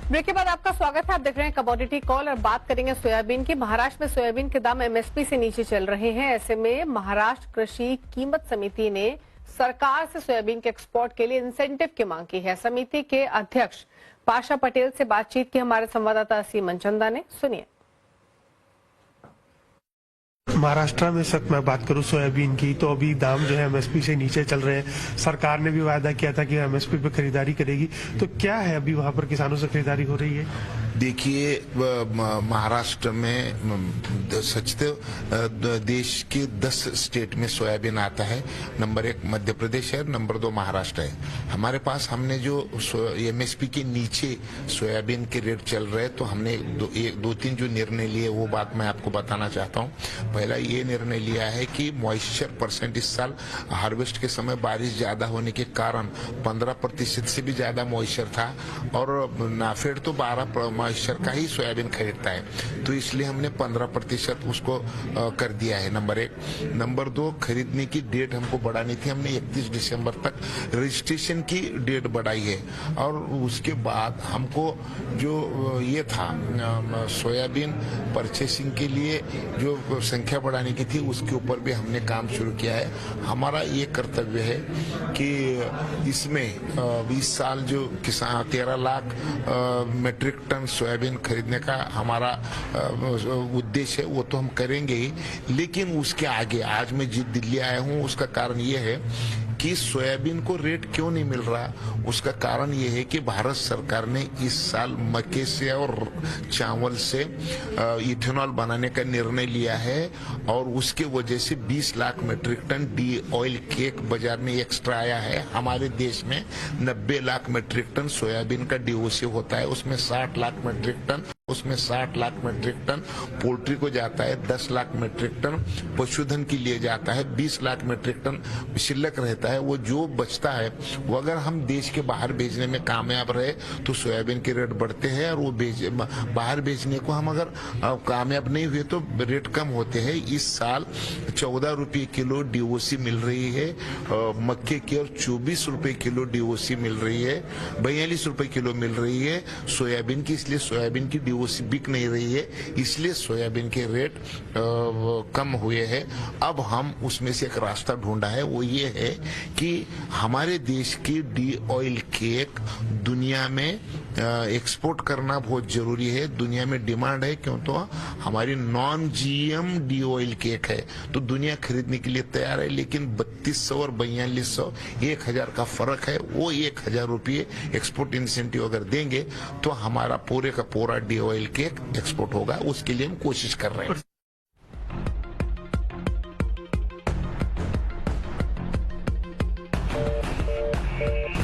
Break के बाद आपका स्वागत है। आप देख रहे हैं कमोडिटी कॉल और बात करेंगे सोयाबीन की। महाराष्ट्र में सोयाबीन के दाम एमएसपी से नीचे चल रहे हैं। ऐसे में महाराष्ट्र कृषि कीमत समिति ने सरकार से सोयाबीन के एक्सपोर्ट के लिए इंसेंटिव की मांग की है। समिति के अध्यक्ष पाशा पटेल से बातचीत की हमारे संवाददाता सीमन चंदा ने। सुनिए। महाराष्ट्र में सर मैं बात करूं सोयाबीन की तो अभी दाम जो है एमएसपी से नीचे चल रहे हैं। सरकार ने भी वायदा किया था कि एमएसपी पे खरीदारी करेगी, तो क्या है अभी वहां पर किसानों से खरीदारी हो रही है? देखिए, महाराष्ट्र में सच तो देश के 10 स्टेट में सोयाबीन आता है। नंबर 1 मध्य प्रदेश है, नंबर 2 महाराष्ट्र है। हमारे पास हमने जो एमएसपी के नीचे सोयाबीन के रेट चल रहे हैं, तो हमने दो तीन जो निर्णय लिए वो बात मैं आपको बताना चाहता हूँ। पहला ये निर्णय लिया है कि मॉइस्चर परसेंट इस साल हार्वेस्ट के समय बारिश ज्यादा होने के कारण 15% से भी ज्यादा मॉइस्चर था और नाफेड तो 12 मॉइस्चर का ही सोयाबीन खरीदता है, तो इसलिए हमने 15% उसको कर दिया है। नंबर 1। नंबर 2, खरीदने की डेट हमको बढ़ानी थी। हमने 31 दिसंबर तक रजिस्ट्रेशन की डेट बढ़ाई है और उसके बाद हमको जो ये था सोयाबीन परचेसिंग के लिए जो संख्या बढ़ाने की थी उसके ऊपर भी हमने काम शुरू किया है। हमारा ये कर्तव्य है कि इसमें इस साल जो किसान 13 लाख मीट्रिक टन सोयाबीन खरीदने का हमारा उद्देश्य है, वो तो हम करेंगे ही, लेकिन उसके आगे आज मैं दिल्ली आया हूँ उसका कारण ये है कि सोयाबीन को रेट क्यों नहीं मिल रहा। उसका कारण ये है कि भारत सरकार ने इस साल मक्के से और चावल से इथेनॉल बनाने का निर्णय लिया है और उसके वजह से 20 lakh metric ton D oil cake बाजार में एक्स्ट्रा आया है। हमारे देश में 90 लाख मीट्रिक टन सोयाबीन का डीओसी होता है, उसमें 60 लाख मीट्रिक टन पोल्ट्री को जाता है, 10 लाख मीट्रिक टन पशुधन के लिए जाता है, 20 लाख मीट्रिक टन शिल्लक रहता है। वो जो बचता है वो अगर हम देश के बाहर भेजने में कामयाब रहे तो सोयाबीन के रेट बढ़ते हैं और वो बाहर भेजने को हम अगर कामयाब नहीं हुए तो रेट कम होते हैं। इस साल 14 रुपये किलो डीओसी मिल रही है मक्के की और 24 रुपये किलो डीओसी मिल रही है, 42 रुपये किलो मिल रही है सोयाबीन की। इसलिए सोयाबीन की डीओसी बिक नहीं रही है, इसलिए सोयाबीन के रेट कम हुए हैं। अब हम उसमें से एक रास्ता ढूंढा है, वो ये है कि हमारे देश की डी ऑयल केक दुनिया में एक्सपोर्ट करना बहुत जरूरी है। दुनिया में डिमांड है क्यों, तो हमारी non GM D oil cake है तो दुनिया खरीदने के लिए तैयार है, लेकिन 3200 और 4200 1000 का फर्क है। वो 1000 रुपये एक्सपोर्ट इंसेंटिव अगर देंगे तो हमारा पूरे का पूरा डी ऑयल केक एक्सपोर्ट होगा। उसके लिए हम कोशिश कर रहे हैं।